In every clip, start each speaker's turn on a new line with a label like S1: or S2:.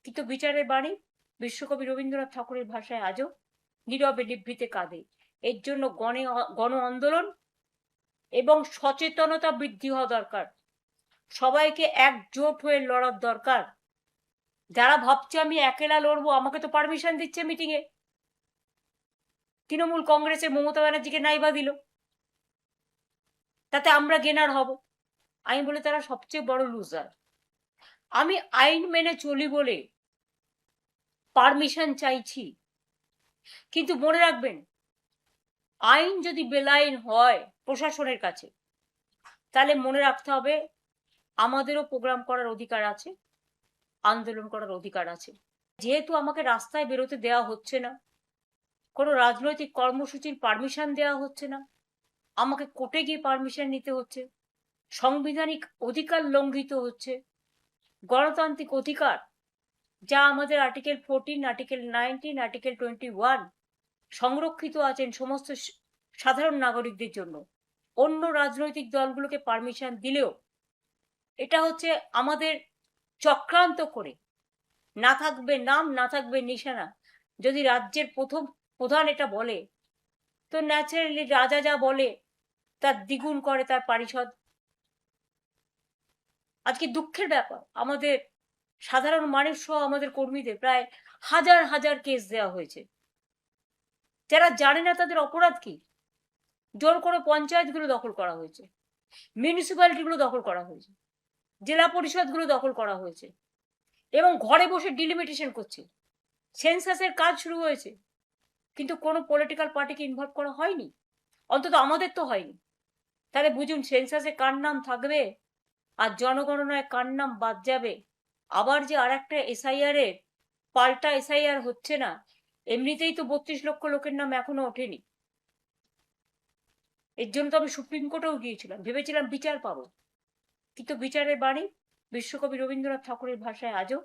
S1: কিন্তু বিচারের বাণী বিশ্বকবি রবীন্দ্রনাথ ঠাকুরের ভাষায় আজও নীরবে নিভৃতে কাঁদে। এর জন্য গণ আন্দোলন এবং সচেতনতা বৃদ্ধি হওয়া দরকার। সবাইকে একজোট হয়ে লড়ার দরকার। যারা ভাবছে আমি একেলা লড়বো, আমাকে তো পারমিশন দিচ্ছে মিটিং এ, তৃণমূল কংগ্রেসের মমতা ব্যানার্জিকে নাইবা দিল, তাতে আমরা গেনার হব। আমি বলি তারা সবচেয়ে বড় লুজার। আমি আইন মেনে চলি বলে পারমিশন চাইছি, কিন্তু মনে রাখবেন আইন যদি বেলাইন হয় প্রশাসনের কাছে, তাহলে মনে রাখতে হবে আমাদেরও প্রোগ্রাম করার অধিকার আছে, আন্দোলন করার অধিকার আছে। যেহেতু আমাকে রাস্তায় বেরোতে দেওয়া হচ্ছে না, কোনো রাজনৈতিক কর্মসূচির পারমিশন দেওয়া হচ্ছে না, আমাকে কোর্টে গিয়ে পারমিশন নিতে হচ্ছে, সাংবিধানিক অধিকার লঙ্ঘিত হচ্ছে, গণতান্ত্রিক অধিকার যা আমাদের আর্টিকেল 14, আর্টিকেল 19, আর্টিকেল 21 সংরক্ষিত আছেন সমস্ত সাধারণ নাগরিকদের জন্য, অন্য রাজনৈতিক দলগুলোকে পারমিশন দিলেও এটা হচ্ছে আমাদের চক্রান্ত করে, না থাকবে নাম, না থাকবে নিশানা। যদি রাজ্যের প্রধান এটা বলে, তো ন্যাচারালি রাজা যা বলে তার দ্বিগুণ করে তার পারিষদ। আজকে দুঃখের ব্যাপার, আমাদের সাধারণ মানুষ সহ আমাদের কর্মীদের প্রায় হাজার হাজার কেস দেওয়া হয়েছে। যারা জানে না তাদের অপরাধ কি, জোর করে পঞ্চায়েতগুলো দখল করা হয়েছে, মিউনিসিপ্যালিটিগুলো দখল করা হয়েছে, জেলা পরিষদগুলো দখল করা হয়েছে, এবং ঘরে বসে ডিলিমিটেশন করছে। সেন্সাসের কাজ শুরু হয়েছে, কিন্তু কোনো পলিটিক্যাল পার্টিকে ইনভলভ করা হয়নি, অন্তত আমাদের তো হয়নি। তাহলে বুঝুন সেন্সাসে কার নাম থাকবে আর জনগণনায় কার নাম বাদ যাবে। আবার যে আর একটা এসআইআর এর পাল্টা এসআইআর হচ্ছে না, এমনিতেই তো 32 লক্ষ লোকের নাম এখনো ওঠেনি। এর জন্য তো আমি সুপ্রিম কোর্টেও গিয়েছিলাম, ভেবেছিলাম বিচার পাবো, কিন্তু বিচারের বাণী বিশ্বকবি রবীন্দ্রনাথ ঠাকুরের ভাষায় আজও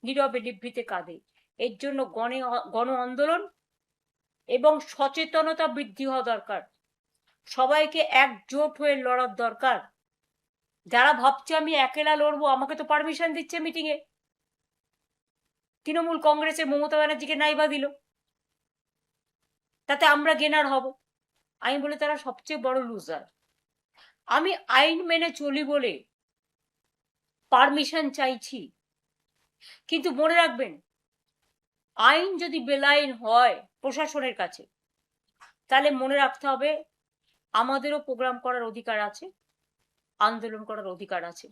S1: নীরবে নিভৃতে কাঁদে। এর জন্য গণ আন্দোলন এবং সচেতনতা বৃদ্ধি হওয়া দরকার। সবাইকে একজোট হয়ে লড়ার দরকার। যারা ভাবছে আমি একেলা লড়বো, আমাকে তো পারমিশন দিচ্ছে মিটিং এ, তৃণমূল কংগ্রেসের মমতা ব্যানার্জিকে নাইবা দিল, তাতে আমরা গেনার হব। আমি বলি তারা সবচেয়ে বড় লুজার। আমি আইন মেনে চলি বলে পারমিশন চাইছি, কিন্তু মনে রাখবেন আইন যদি বেলাইন হয় প্রশাসনের কাছে, তাহলে মনে রাখতে হবে আমাদেরও প্রোগ্রাম করার অধিকার আছে, আন্দোলন করার অধিকার আছে।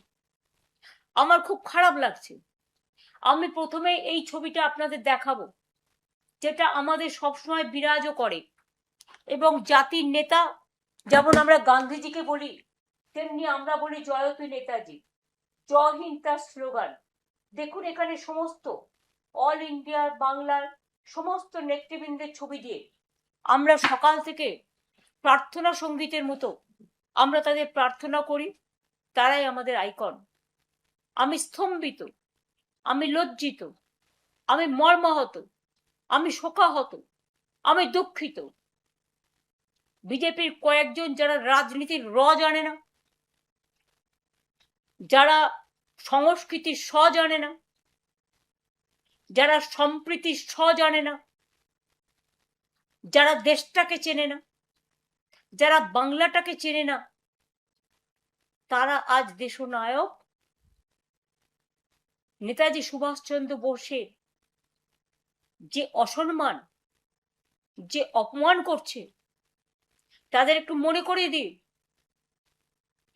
S1: আমার খুব খারাপ লাগছে, আমি প্রথমে এই ছবিটা আপনাদের দেখাবো যেটা আমাদের সবসময় বিরাজও করে, এবং জাতির নেতা যেমন আমরা গান্ধীজিকে বলি, তেমনি আমরা বলি জয়তু নেতাজি, জয় হিন্দ তার স্লোগান। দেখুন এখানে সমস্ত অল ইন্ডিয়ার বাংলার সমস্ত নেতৃবৃন্দের ছবি দিয়ে আমরা সকাল থেকে প্রার্থনা সঙ্গীতের মতো আমরা তাদের প্রার্থনা করি, তারাই আমাদের আইকন। আমি স্তম্ভিত, আমি লজ্জিত, আমি মর্মাহত, আমি শোকাহত, আমি দুঃখিত। বিজেপির কয়েকজন যারা রাজনীতির জানে না, যারা সংস্কৃতির জানে না, যারা সম্প্রীতির জানে না, যারা দেশটাকে চেনে না, যারা বাংলাটাকে চেনে না, তারা আজ দেশনায়ক নেতাজি সুভাষচন্দ্র বোসের যে অসম্মান, যে অপমান করছে, তাদের একটু মনে করিয়ে দিই,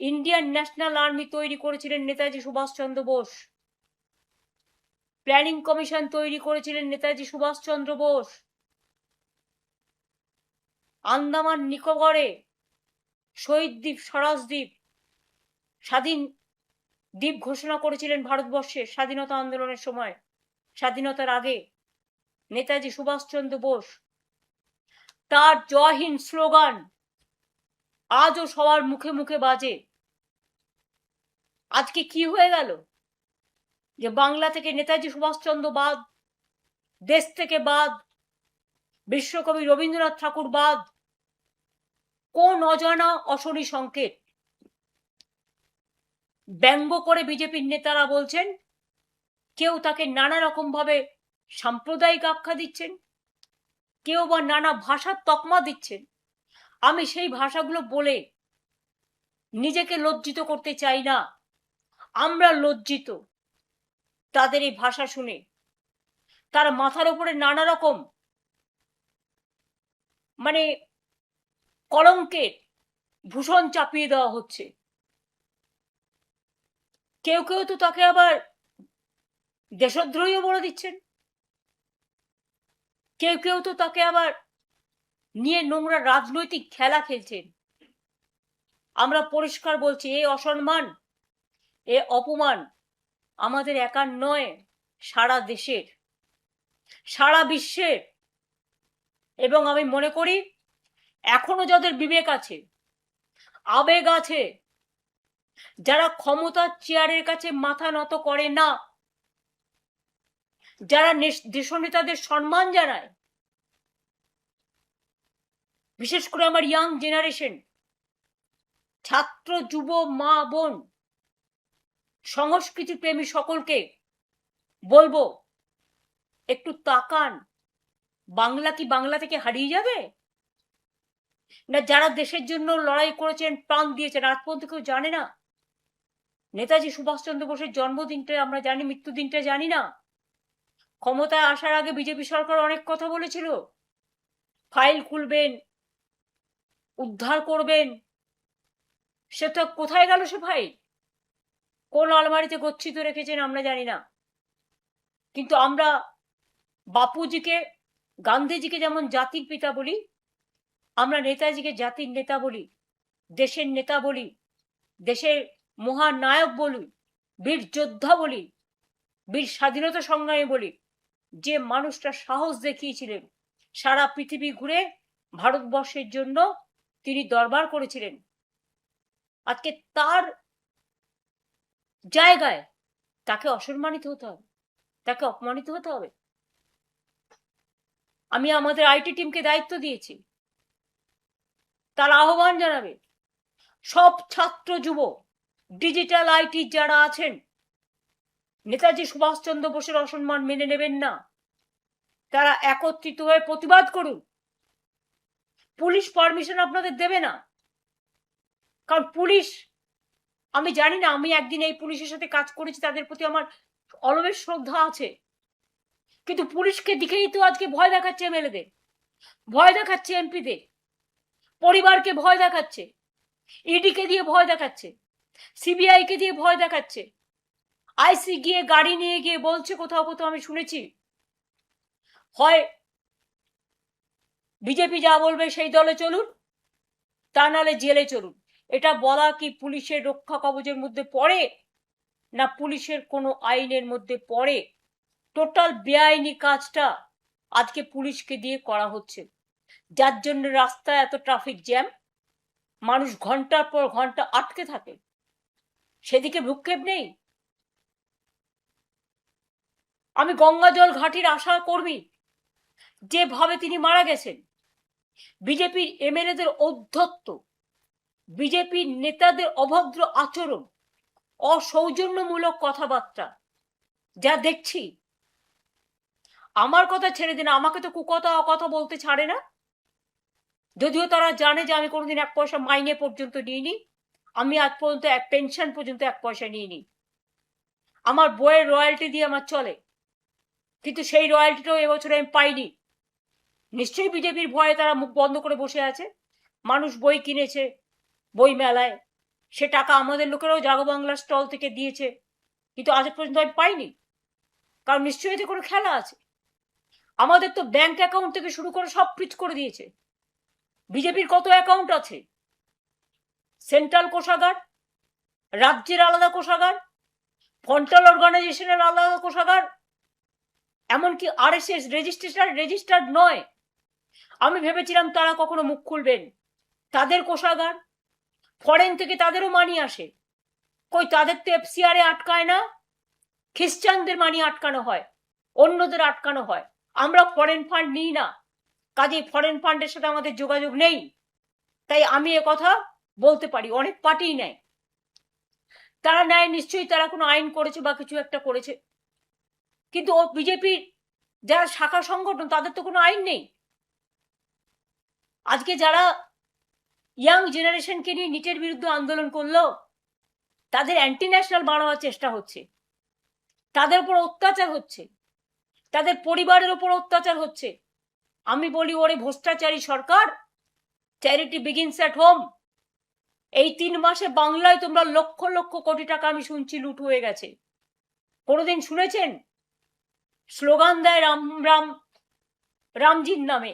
S1: ইন্ডিয়ান ন্যাশনাল আর্মি তৈরি করেছিলেন নেতাজি সুভাষচন্দ্র বোস, প্ল্যানিং কমিশন তৈরি করেছিলেন নেতাজি সুভাষচন্দ্র বোস, আন্দামান নিকোবরে শহীদ দ্বীপ, স্বরাজ দ্বীপ, স্বাধীন দ্বীপ ঘোষণা করেছিলেন ভারতবর্ষের স্বাধীনতা আন্দোলনের সময়, স্বাধীনতার আগে নেতাজি সুভাষচন্দ্র বোস। তার জয় হিন্দ স্লোগান আজও সবার মুখে মুখে বাজে। আজকে কি হয়ে গেল যে বাংলা থেকে নেতাজি সুভাষচন্দ্র বাদ, দেশ থেকে বাদ, বিশ্বকবি রবীন্দ্রনাথ ঠাকুর বাদ, কোন অজানা অশনি সংকেত। ব্যঙ্গ করে বিজেপির নেতারা বলছেন কেউ তাকে নানা রকম ভাবে সাম্প্রদায়িক আখ্যা দিচ্ছেন, কেউ বা নানা ভাষার তকমা দিচ্ছেন। আমি সেই ভাষাগুলো বলে নিজেকে লজ্জিত করতে চাই না। আমরা লজ্জিত তাদের এই ভাষা শুনে। তার মাথার উপরে নানা রকম মানে কলঙ্কের ভূষণ চাপিয়ে দেওয়া হচ্ছে। কেউ কেউ তো তাকে আবার দেশদ্রোহীও বলে দিচ্ছেন, কেউ কেউ তো তাকে আবার নিয়ে নোংরা রাজনৈতিক খেলা খেলছেন। আমরা পরিষ্কার বলছি, এ অসম্মান, এ অপমান আমাদের একার নয়, সারা দেশের, সারা বিশ্বের। এবং আমি মনে করি এখনো যাদের বিবেক আছে, আবেগ আছে, যারা ক্ষমতার চেয়ারের কাছে মাথা নত করে না, যারা দেশনেতাদের সম্মান জানায়, বিশেষ করে আমার ইয়াং জেনারেশন, ছাত্র, যুব, মা, বোন, সংস্কৃতি প্রেমী সকলকে বলবো, একটু তাকান। বাংলা কি বাংলা থেকে হারিয়ে যাবে? না যারা দেশের জন্য লড়াই করেছেন, প্রাণ দিয়েছেন, আজ পর্যন্ত কেউ জানে না? নেতাজি সুভাষচন্দ্র বোসের জন্মদিনটা আমরা জানি, মৃত্যুদিনটা জানি না? ক্ষমতায় আসার আগে বিজেপি সরকার অনেক কথা বলেছিল, ফাইল খুলবেন, উদ্ধার করবেন। সেটা কোথায় গেল সে ফাইল? কোন আলমারিতে গচ্ছিত রেখেছেন আমরা জানি না। কিন্তু আমরা বাপুজিকে, গান্ধীজিকে যেমন জাতির পিতা বলি, আমরা নেতাজিকে জাতির নেতা বলি, দেশের নেতা বলি, দেশের মহানায়ক বলি, বীর যোদ্ধা বলি, বীর স্বাধীনতা সংগ্রামী বলি। যে মানুষটা সাহস দেখিয়েছিলেন, সারা পৃথিবী ঘুরে ভারতবর্ষের জন্য তিনি দরবার করেছিলেন, আজকে তার জায়গায় তাকে অসম্মানিত হতে হবে, তাকে অপমানিত হতে হবে? আমি আমাদের আইটি টিমকে দায়িত্ব দিয়েছি, তার আহ্বান জানাবে সব ছাত্র, যুব, ডিজিটাল আইটি যারা আছেন, নেতাজি সুভাষচন্দ্র বোসের অসম্মান মেনে নেবেন না, তারা একত্রিত হয়ে প্রতিবাদ করুন। পুলিশ পারমিশন আপনাদের দেবে না, কারণ পুলিশ, আমি জানি না, আমি একদিন এই পুলিশের সাথে কাজ করেছি, তাদের প্রতি আমার অলবেশ শ্রদ্ধা আছে, কিন্তু পুলিশকে দিকেই তো আজকে ভয় দেখাচ্ছে এমএলএদের, ভয় দেখাচ্ছে এমপিদের, পরিবারকে ভয় দেখাচ্ছে, ইডিকে দিয়ে ভয় দেখাচ্ছে, সিবিআই কে দিয়ে ভয় দেখাচ্ছে, আইসি গিয়ে গাড়ি নিয়ে গিয়ে বলছে কোথাও কোথাও আমি শুনেছি, হয় বিজেপি যা বলবে সেই দলে চলুন, তা নাহলে জেলে চলুন। এটা বলা কি পুলিশের রক্ষা কবচের মধ্যে পড়ে? না পুলিশের কোনো আইনের মধ্যে পড়ে? টোটাল বেআইনি কাজটা আজকে পুলিশকে দিয়ে করা হচ্ছে, যার জন্য রাস্তায় এত ট্রাফিক জ্যাম, মানুষ ঘন্টার পর ঘন্টা আটকে থাকে, সেদিকে ভ্রুক্ষেপ নেই। আমি গঙ্গাজল ঘাটির আশা কর্মী, যেভাবে তিনি মারা গেছেন, বিজেপির এমএলএদের ঔদ্ধত্য, বিজেপির নেতাদের অভদ্র আচরণ, অসৌজন্যমূলক কথাবার্তা যা দেখছি, আমার কথা ছেড়ে দিন, আমাকে তো কুকথা অকথা বলতে ছাড়ে না। যদিও তারা জানে যে আমি কোনোদিন 1 পয়সা মাইনে পর্যন্ত নিইনি, আমি আজ পর্যন্ত পেনশন পর্যন্ত 1 পয়সা নিইনি, আমার বইয়ের রয়্যালটি দিয়ে আমার চলে, কিন্তু সেই রয়্যালটিটাও এবছর আমি পাইনি। নিশ্চয়ই বিজেপির ভয়ে তারা মুখ বন্ধ করে বসে আছে। মানুষ বই কিনেছে বই মেলায়, সে টাকা আমাদের লোকেরাও জাগো বাংলা স্টল থেকে দিয়েছে, কিন্তু আজ পর্যন্ত আমি পাইনি, কারণ নিশ্চয়ই এতে কোনো খেলা আছে। আমাদের তো ব্যাংক অ্যাকাউন্ট থেকে শুরু করে সব ফ্রিজ করে দিয়েছে। বিজেপির কত অ্যাকাউন্ট আছে? সেন্ট্রাল কোষাগার, রাজ্যের আলাদা কোষাগার, ফন্টাল অর্গানাইজেশনের আলাদা কোষাগার, এমনকি আরএসএস রেজিস্টার্ড নয়। আমি ভেবেছিলাম তারা কখনো মুখ খুলবেন, তাদের কোষাগার, ফরেন থেকে তাদেরও মানি আসে, কই তাদের তো এফসিআর এ আটকায় না, খ্রিস্টানদের মানি আটকানো হয়, অন্যদের আটকানো হয়, আমরা ফরেন ফান্ড নিই না, কাজেই ফরেন ফান্ডের সাথে আমাদের যোগাযোগ নেই। তাই আমি কথা বলতে পারি, অনেক পার্টি নেয়, তারা নেয় নিশ্চয়ই, তারা কোনো আইন করেছে বা কিছু একটা করেছে। কিন্তু ও বিজেপির যারা শাখা সংগঠন তাদের তো কোনো আইন নেই। আজকে যারা ইয়াং জেনারেশনকে নিয়ে নিটের বিরুদ্ধে আন্দোলন করলো তাদের অ্যান্টি ন্যাশনাল বানানোর চেষ্টা হচ্ছে, তাদের উপর অত্যাচার হচ্ছে, তাদের পরিবারের উপর অত্যাচার হচ্ছে। আমি বলি ওরে ভ্রষ্টাচারী সরকার, চ্যারিটি বিগিনস অ্যাট হোম। এই 3 মাসে বাংলায় তোমরা লক্ষ লক্ষ কোটি টাকা আমি শুনছি লুট হয়ে গেছে। কোনোদিন শুনেছেন স্লোগান দেয় রাম রাম রামজির নামে?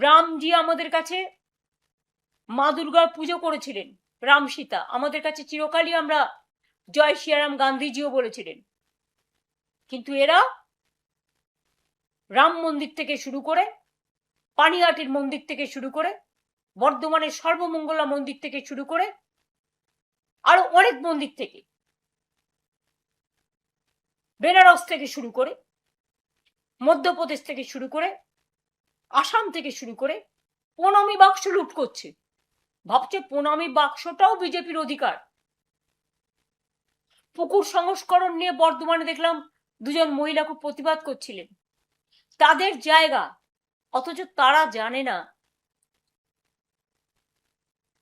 S1: রামজি আমাদের কাছে মা দুর্গার পুজো করেছিলেন, রাম সীতা আমাদের কাছে চিরকালই আমরা জয় শ্রীরাম গান্ধীজিও বলেছিলেন। কিন্তু এরা রাম মন্দির থেকে শুরু করে, পানিহাটির মন্দির থেকে শুরু করে, বর্ধমানের সর্বমঙ্গলা মন্দির থেকে শুরু করে, আরো অনেক মন্দির থেকে, বেনারস থেকে শুরু করে, মধ্যপ্রদেশ থেকে শুরু করে, আসাম থেকে শুরু করে প্রণামী বাক্স লুট করছে। ভাবছে প্রণামী বাক্সটাও বিজেপির অধিকার। পুকুর সংস্করণ নিয়ে বর্ধমানে দেখলাম 2 জন মহিলা খুব প্রতিবাদ করছিলেন, তাদের জায়গা, অথচ তারা জানে না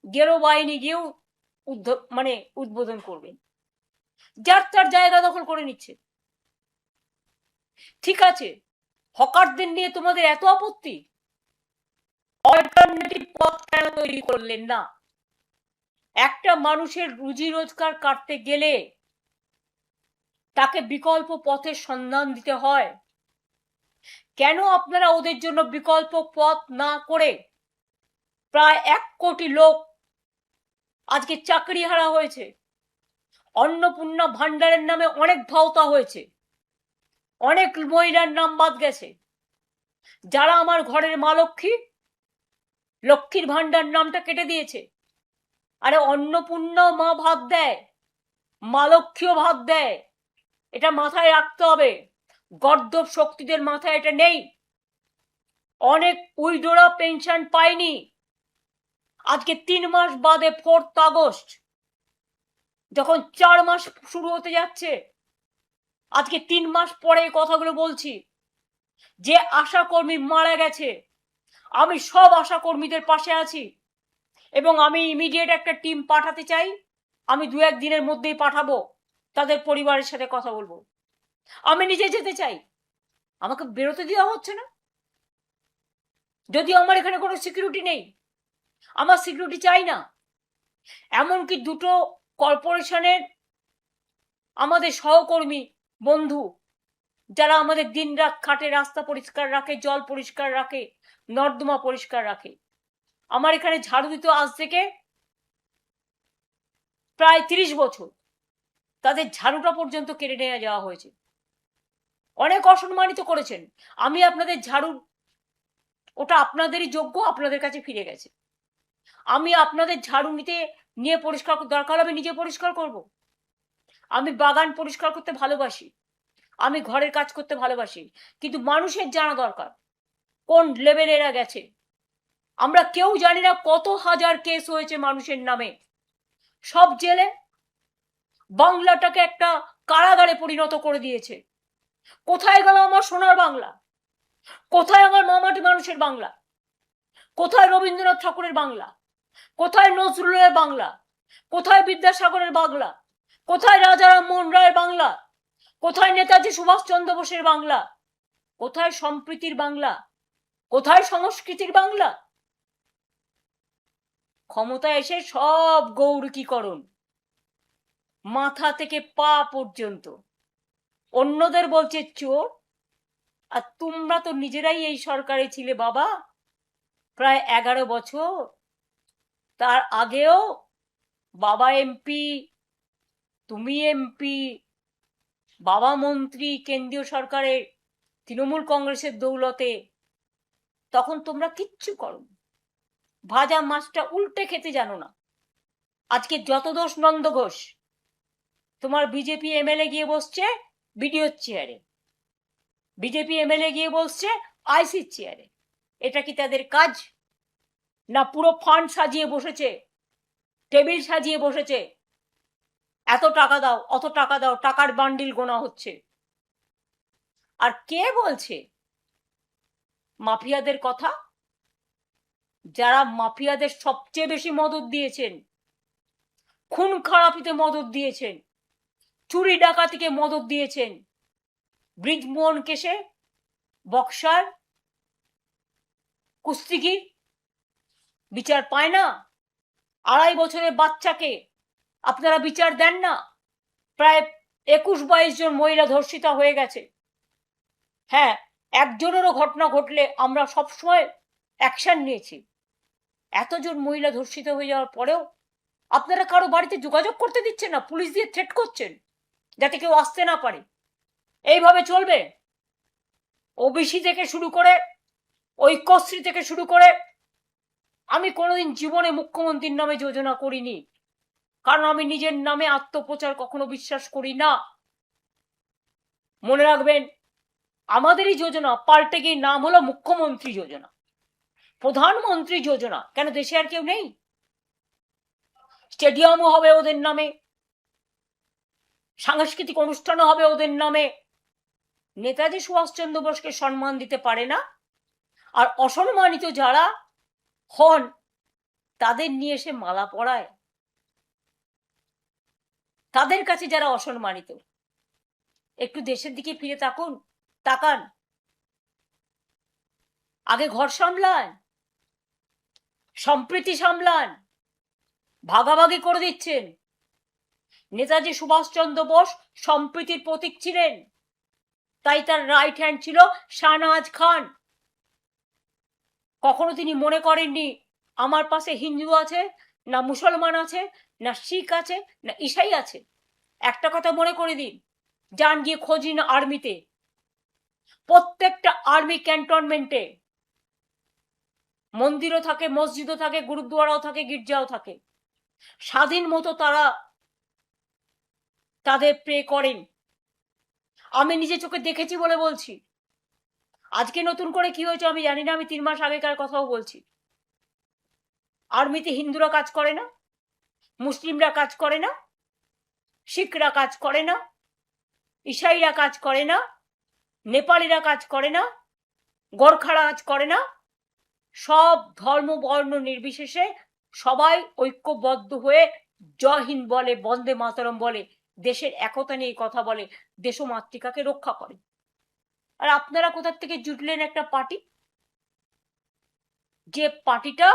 S1: গেরো বাহিনী গিয়েও উদ্বোধন করবেন। যার তার জায়গা দখল করে নিচ্ছে। ঠিক আছে, হকারদের নিয়ে তোমাদের এত আপত্তি, অল্টারনেটিভ পথ কেন তৈরি করলেন না? একটা মানুষের রুজি রোজগার কাটতে গেলে তাকে বিকল্প পথের সন্ধান দিতে হয়। কেন আপনারা ওদের জন্য বিকল্প পথ না করে প্রায় 1 কোটি লোক আজকে চাকরি হারা হয়েছে, অন্নপূর্ণা ভান্ডারের নামে অনেক ভাওতা হয়েছে, অনেক মহিলার নাম বাদ গেছে, যারা আমার ঘরের মা লক্ষ্মী, লক্ষ্মীর ভান্ডার নামটা কেটে দিয়েছে। আরে অন্নপূর্ণা মা ভাত দেয়, মা লক্ষ্মীও ভাত দেয়, এটা মাথায় রাখতে হবে। গর্দভ শক্তিদের মাথায় এটা নেই। অনেক উইডোরা পেনশন পায়নি। আজকে 3 মাস বাদে 4th আগস্ট, যখন 4 মাস শুরু হতে যাচ্ছে, আজকে 3 মাস পরে এই কথাগুলো বলছি। যে আশাকর্মী মারা গেছে, আমি সব আশাকর্মীদের পাশে আছি এবং আমি ইমিডিয়েট একটা টিম পাঠাতে চাই। আমি 2-1 দিনের মধ্যেই পাঠাবো, তাদের পরিবারের সাথে কথা বলবো। আমি নিজে যেতে চাই, আমাকে বেরোতে দেওয়া হচ্ছে না। যদিও আমার এখানে কোনো সিকিউরিটি নেই, আমার সিকিউরিটি চাই না। এমনকি 2টো কর্পোরেশনের আমাদের সহকর্মী বন্ধু, যারা আমাদের দিন রাত খাটে, রাস্তা পরিষ্কার রাখে, জল পরিষ্কার রাখে, নর্দমা পরিষ্কার রাখে, আমার এখানে ঝাড়ু দিতে আজ থেকে প্রায় 30 বছর, তাদের ঝাড়ুটা পর্যন্ত কেড়ে নিয়ে যাওয়া হয়েছে। অনেক অসম্মানিত করেছেন। আমি আপনাদের ঝাড়ু, ওটা আপনাদেরই যোগ্য, আপনাদের কাছে ফিরে গেছে। আমি আপনাদের ঝাড়ু নিয়ে পরিষ্কার, দরকার হলে আমি নিজে পরিষ্কার করব। আমি বাগান পরিষ্কার করতে ভালোবাসি, আমি ঘরের কাজ করতে ভালোবাসি, কিন্তু মানুষের জানা দরকার কোন লেভেলে এরা গেছে। আমরা কেউ জানি না কত হাজার কেস হয়েছে মানুষের নামে, সব জেলে। বাংলাটাকে একটা কারাগারে পরিণত করে দিয়েছে। কোথায় গেল আমার সোনার বাংলা? কোথায় আমার মামাটি মানুষের বাংলা? কোথায় রবীন্দ্রনাথ ঠাকুরের বাংলা? কোথায় নজরুলের বাংলা? কোথায় বিদ্যাসাগরের বাংলা? কোথায় রাজা রামমোহন রায়ের বাংলা? কোথায় নেতাজি সুভাষচন্দ্র বোসের বাংলা? কোথায় সম্প্রীতির বাংলা? কোথায় সংস্কৃতির বাংলা? ক্ষমতা এসে সব গৌরীকরণ, মাথা থেকে পা পর্যন্ত। অন্যদের বলছে চোর, আর তোমরা তো নিজেরাই এই সরকারে ছিলে বাবা প্রায় 11 বছর। তার আগেও বাবা এমপি, তুমি এমপি, বাবা মন্ত্রী কেন্দ্রীয় সরকারের তৃণমূল কংগ্রেসের দৌলতে। তখন তোমরা কিচ্ছু করো, ভাজা মাছটা উল্টে খেতে জানো না। আজকে যত দোষ নন্দ ঘোষ, তোমার বিজেপি এমএলএ গিয়ে বসছে বিডিওর চেয়ারে, বিজেপি এমএলএ গিয়ে বসছে আইসির চেয়ারে। এটা কি তাদের কাজ? না পুরো ফান্ড সাজিয়ে বসেছে, টেবিল সাজিয়ে বসেছে, এত টাকা দাও, অত টাকা দাও, টাকার বান্ডিল গোনা হচ্ছে। আর কে বলছে মাফিয়াদের কথা? যারা মাফিয়াদের সবচেয়ে বেশি মদত দিয়েছেন, খুন খারাপিতে মদত দিয়েছেন, চুরি ডাকাতিকে মদত দিয়েছেন, ব্রিজমোহন কেসে বক্সার কুস্তিগির বিচার পায় না, 2.5 বছরের বাচ্চাকে আপনারা বিচার দেন না, প্রায় 21-22 জন মহিলা ধর্ষিতা হয়ে গেছে। হ্যাঁ, একজনেরও ঘটনা ঘটলে আমরা সবসময় অ্যাকশন নিয়েছি। এতজন মহিলা ধর্ষিত হয়ে যাওয়ার পরেও আপনারা কারো বাড়িতে যোগাযোগ করতে দিচ্ছেন না, পুলিশ দিয়ে থ্রেট করছেন যাতে কেউ আসতে না পারে। এইভাবে চলবে? ওবিসি থেকে শুরু করে, ঐক্যশ্রী থেকে শুরু করে, আমি কোনোদিন জীবনে মুখ্যমন্ত্রীর নামে যোজনা করিনি, কারণ আমি নিজের নামে আত্মপ্রচার কখনো বিশ্বাস করি না। মনে রাখবেন, আমাদেরই যোজনা পাল্টে গিয়ে নাম হলো মুখ্যমন্ত্রী যোজনা, প্রধানমন্ত্রী যোজনা। কেন দেশে আর কেউ নেই? স্টেডিয়ামও হবে ওদের নামে, সাংস্কৃতিক অনুষ্ঠানও হবে ওদের নামে। নেতাজি সুভাষচন্দ্র বোসকে সম্মান দিতে পারে না, আর অসম্মানিত যারা হন তাদের নিয়ে এসে মালা পরায়। তাদের কাছে যারা অসম্মানিত, একটু দেশের দিকে ফিরে তাকান। আগে ঘর সামলান, সম্প্রীতি সামলান। ভাগাভাগি করে দিচ্ছেন। নেতাজি সুভাষচন্দ্র বোস সম্প্রীতির প্রতীক ছিলেন, তাই তার রাইট হ্যান্ড ছিল শাহনওয়াজ খান। কখনো তিনি মনে করেননি আমার পাশে হিন্দু আছে, না মুসলমান আছে, না শিখ আছে, না ঈসাই আছে। একটা কথা মনে করে দিন, যান গিয়ে খোঁজ নিন আর্মিতে, প্রত্যেকটা আর্মি ক্যান্টনমেন্টে মন্দিরও থাকে, মসজিদও থাকে, গুরুদ্বারাও থাকে, গির্জাও থাকে। স্বাধীন মতো তারা তাদের প্রে করেন। আমি নিজে চোখে দেখেছি বলে বলছি। আজকে নতুন করে কি হয়েছে আমি জানি না, আমি 3 মাস আগেকার কথাও বলছি। আর্মিতে হিন্দুরা কাজ করে না, মুসলিমরা কাজ করে না, শিখরা কাজ করে না, ঈসাইরা কাজ করে না, নেপালিরা কাজ করে না, গোর্খারা কাজ করে না। সব ধর্ম বর্ণ নির্বিশেষে সবাই ঐক্যবদ্ধ হয়ে জয় হিন্দ বলে, বন্দে মাতরম বলে, দেশের একতা নিয়ে কথা বলে, দেশমাতৃকাকে রক্ষা করে। আর আপনারা কোথা থেকে জুটলেন একটা পার্টি, যে পার্টিটা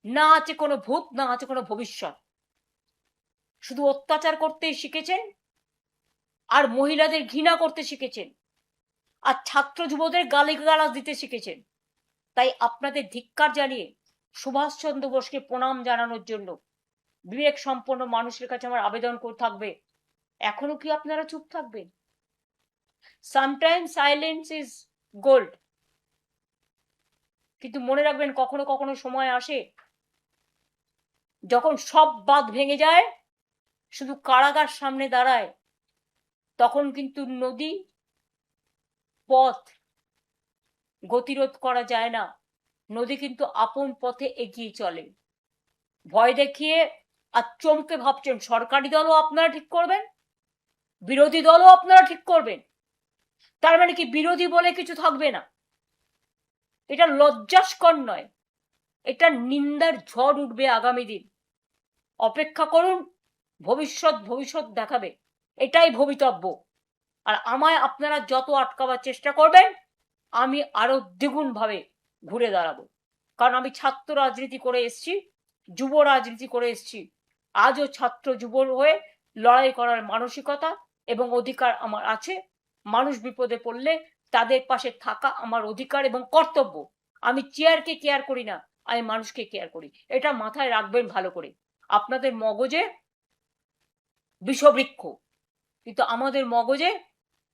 S1: না আছে কোনো ভূত, না আছে কোনো ভবিষ্যৎ, শুধু অত্যাচার করতেই শিখেছেন, আর মহিলাদের ঘৃণা করতে শিখেছেন, আর ছাত্র যুবদের গালিগালাজ দিতে শিখেছেন। তাই আপনাদের ধিক্কার জানিয়ে সুভাষচন্দ্র বোসকে প্রণাম জানানোর জন্য বিবেক সম্পন্ন মানুষের কাছে আমার আবেদন করে থাকবে, এখনো কি আপনারা চুপ থাকবেন? Sometime silence is gold. কিন্তু মনে রাখবেন, কখনো কখনো সময় আসে যখন সব বাঁধ ভেঙে যায়, শুধু কারাগার সামনে দাঁড়ায়, তখন কিন্তু নদী পথ গতিরোধ করা যায় না। নদী কিন্তু আপন পথে এগিয়ে চলে। ভয় দেখিয়ে আর চমকে ভাবছেন সরকারি দলও আপনারা ঠিক করবেন, বিরোধী দলও আপনারা ঠিক করবেন, তার মানে কি বিরোধী বলে কিছু থাকবে না? এটা লজ্জাস্কর নয়, এটা নিন্দার ঝড় উঠবে আগামী দিন। অপেক্ষা করুন, ভবিষ্যৎ দেখাবে, এটাই ভবিতব্য। আর আমায় আপনারা যত আটকাবার চেষ্টা করবেন, আমি আরো দ্বিগুণ ভাবে ঘুরে দাঁড়াবো। কারণ আমি ছাত্র রাজনীতি করে এসছি, যুব রাজনীতি করে এসছি। আজও ছাত্র যুব হয়ে লড়াই করার মানসিকতা এবং অধিকার আমার আছে। মানুষ বিপদে পড়লে তাদের পাশে থাকা আমার অধিকার এবং কর্তব্য। আমি চেয়ারকে কেয়ার করি না, আমি মানুষকে কেয়ার করি। এটা মাথায় রাখবেন ভালো করে। আপনাদের মগজে বিষবৃক্ষ, কিন্তু আমাদের মগজে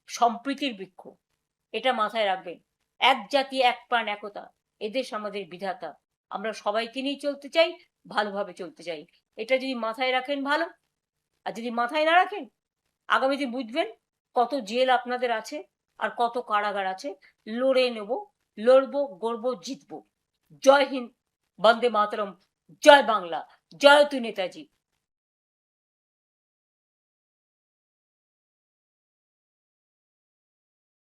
S1: সম্প্রীতির বৃক্ষ। এটা মাথায় রাখবেন। এক জাতি, এক প্রাণ, একতা, এদেশ আমাদের বিধাতা। আমরা সবাইকে নিয়ে চলতে চাই, ভালোভাবে চলতে চাই। এটা যদি মাথায় রাখেন ভালো, আর যদি মাথায় না রাখেন, আগামী দিন বুঝবেন কত জেল আপনাদের আছে আর কত কারাগার আছে। লড়ে নেব, লড়বো, গড়বো, জিতবো। জয় হিন্দ, বন্দে মাতরম, জয় বাংলা, জয় তু নেতাজি।